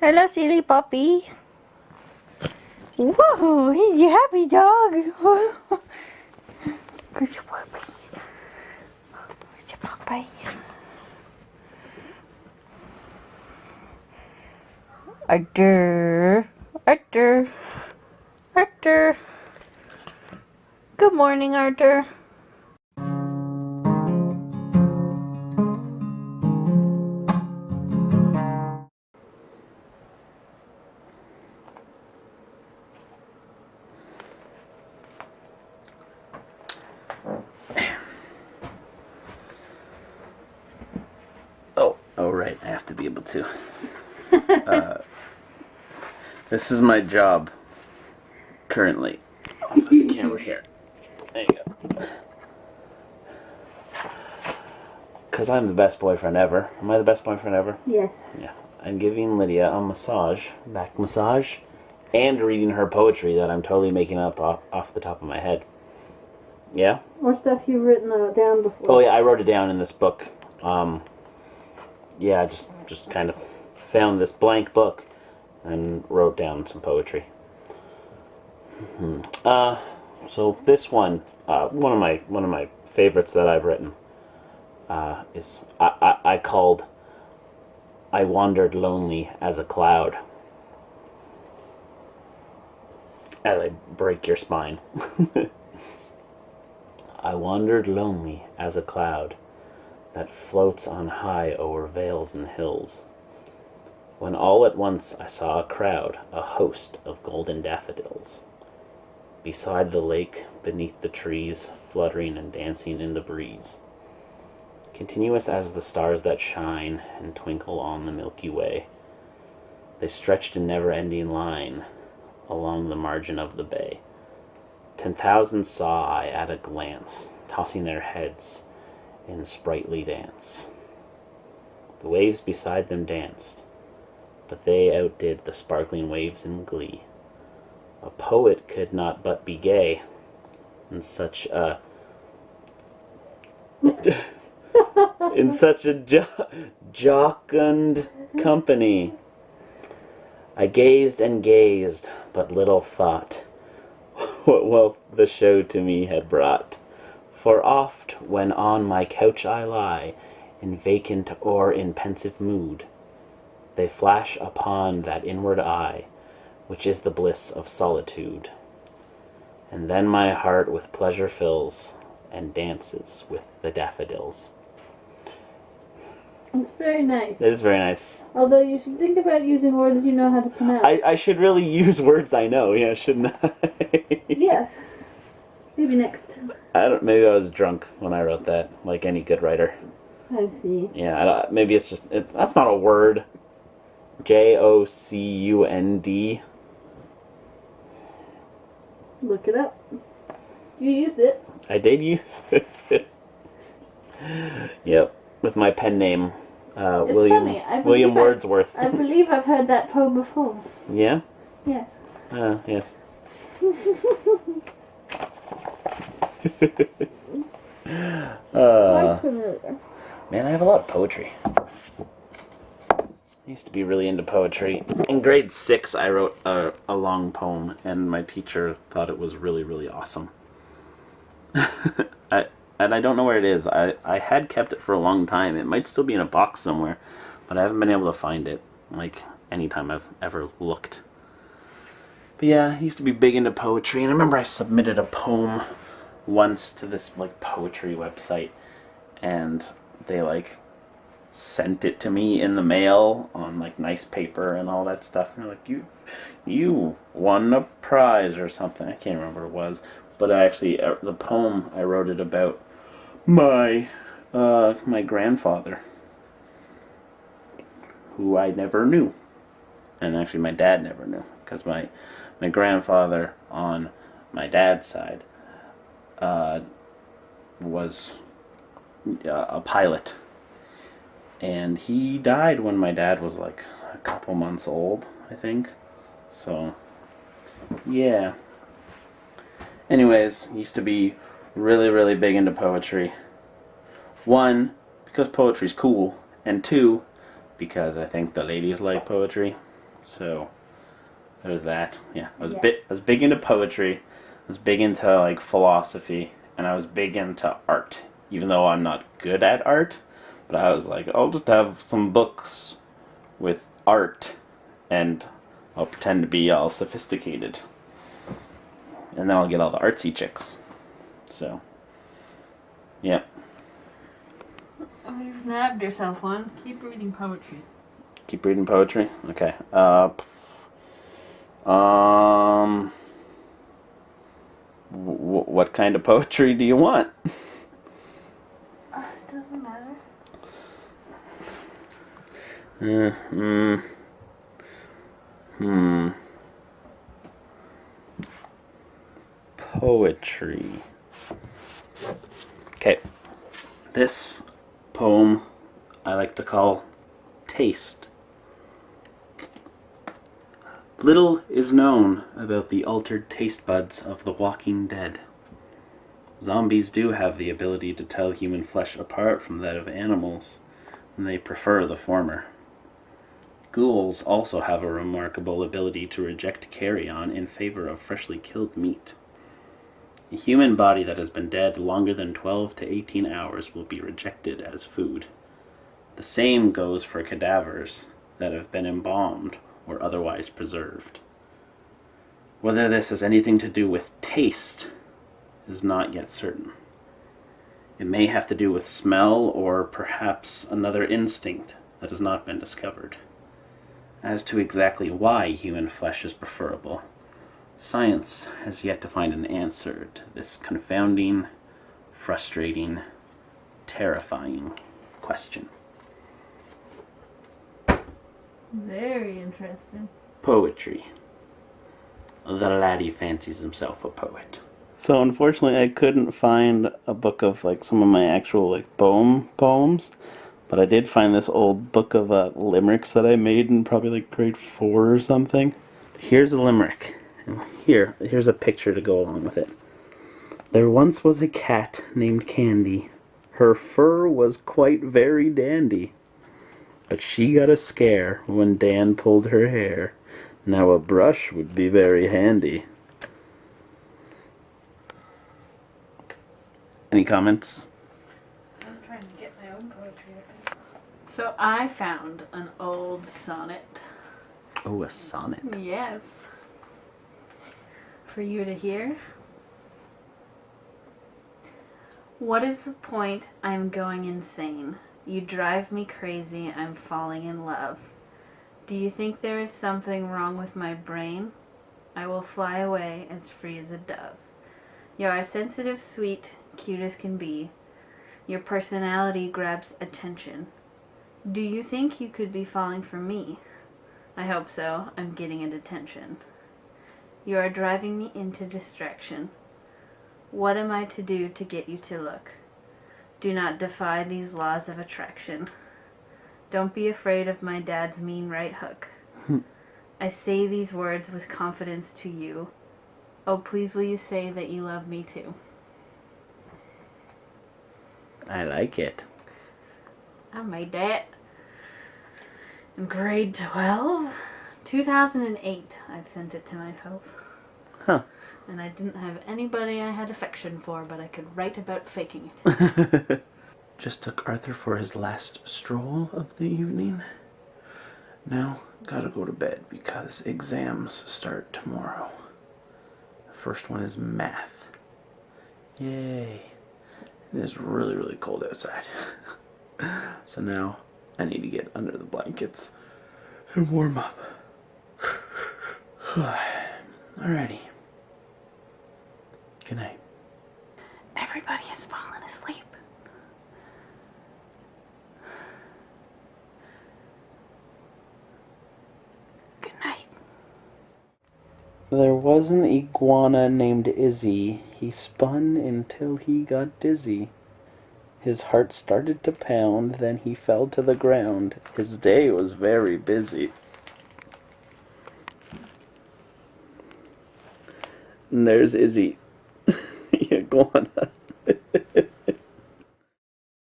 Hello, silly puppy. Whoa, he's a happy dog. Good puppy. Good puppy. Arthur. Arthur. Arthur. Good morning, Arthur. Oh, right. I have to be able to. This is my job currently. I'll put the camera here. There you go. Because I'm the best boyfriend ever. Am I the best boyfriend ever? Yes. Yeah. I'm giving Lydia a massage, back massage, and reading her poetry that I'm totally making up off the top of my head. Yeah? Or stuff you've written down before. Oh, yeah, I wrote it down in this book. Yeah, I just kind of found this blank book and wrote down some poetry. So this one, one of my favorites that I've written, is I called "I Wandered Lonely as a Cloud." As I break your spine. I wandered lonely as a cloud that floats on high o'er vales and hills, when all at once I saw a crowd, a host of golden daffodils, beside the lake, beneath the trees, fluttering and dancing in the breeze, continuous as the stars that shine and twinkle on the Milky Way. They stretched in never-ending line along the margin of the bay. 10,000 saw I at a glance, tossing their heads in sprightly dance. The waves beside them danced, but they outdid the sparkling waves in glee. A poet could not but be gay in such a in such a jocund company. I gazed and gazed, but little thought what wealth the show to me had brought. For oft, when on my couch I lie, in vacant or in pensive mood, they flash upon that inward eye, which is the bliss of solitude. And then my heart with pleasure fills, and dances with the daffodils. It's very nice. It is very nice. Although you should think about using words you know how to pronounce. I should really use words I know, yeah, shouldn't I? Yes. Maybe next. Maybe I was drunk when I wrote that, like any good writer. I see. Yeah, maybe it's just, that's not a word. Jocund. Look it up. You used it. I did use it. Yep, with my pen name, William Wordsworth. I believe I've heard that poem before. Yeah? Yes. Yes. Man, I have a lot of poetry. I used to be really into poetry. In grade 6, I wrote a long poem, and my teacher thought it was really, really awesome. And I don't know where it is. I had kept it for a long time. It might still be in a box somewhere, but I haven't been able to find it, like, anytime I've ever looked. But yeah, I used to be big into poetry, and I remember I submitted a poem once to this, like, poetry website, and they, like, sent it to me in the mail on, like, nice paper and all that stuff, and they're like, you won a prize or something. I can't remember what it was, but I actually, the poem, I wrote it about my grandfather, who I never knew, and actually my dad never knew, because my grandfather on my dad's side was a pilot, and he died when my dad was like a couple months old, I think. So yeah, anyways, used to be really, really big into poetry. One, because poetry's cool, and two, because I think the ladies like poetry. So there's that. Yeah, I was Yeah. I was big into poetry. I was big into like philosophy, and I was big into art. Even though I'm not good at art, but I was like, I'll just have some books with art, and I'll pretend to be all sophisticated, and then I'll get all the artsy chicks. So, yeah. Oh, you've nabbed yourself one. Keep reading poetry. Keep reading poetry. Okay. What kind of poetry do you want? It doesn't matter. Poetry. Okay. This poem I like to call Taste. Little is known about the altered taste buds of the walking dead. Zombies do have the ability to tell human flesh apart from that of animals, and they prefer the former. Ghouls also have a remarkable ability to reject carrion in favor of freshly killed meat. A human body that has been dead longer than 12 to 18 hours will be rejected as food. The same goes for cadavers that have been embalmed or otherwise preserved. Whether this has anything to do with taste is not yet certain. It may have to do with smell or perhaps another instinct that has not been discovered. As to exactly why human flesh is preferable, science has yet to find an answer to this confounding, frustrating, terrifying question. Very interesting. Poetry. The laddie fancies himself a poet. So unfortunately I couldn't find a book of like some of my actual like poems, but I did find this old book of limericks that I made in probably like grade 4 or something. Here's a limerick. Here's a picture to go along with it. There once was a cat named Candy. Her fur was quite very dandy. But she got a scare when Dan pulled her hair. Now a brush would be very handy. Any comments? I was trying to get my own poetry. So I found an old sonnet. Oh, a sonnet. Yes. For you to hear. What is the point? I'm going insane. You drive me crazy. I'm falling in love. Do you think there is something wrong with my brain? I will fly away as free as a dove. You are sensitive, sweet, cute as can be. Your personality grabs attention. Do you think you could be falling for me? I hope so. I'm getting a detention. You are driving me into distraction. What am I to do to get you to look? Do not defy these laws of attraction. Don't be afraid of my dad's mean right hook. I say these words with confidence to you. Oh, please will you say that you love me too? I like it. I made that in grade 12. 2008, I've sent it to myself. Huh. And I didn't have anybody I had affection for, but I could write about faking it. Just took Arthur for his last stroll of the evening. Now, gotta go to bed because exams start tomorrow. The first one is math. Yay. It is really, really cold outside. So now, I need to get under the blankets and warm up. Alrighty. Good night. Everybody has fallen asleep. Good night. There was an iguana named Izzy. He spun until he got dizzy. His heart started to pound, then he fell to the ground. His day was very busy. And there's Izzy, the iguana.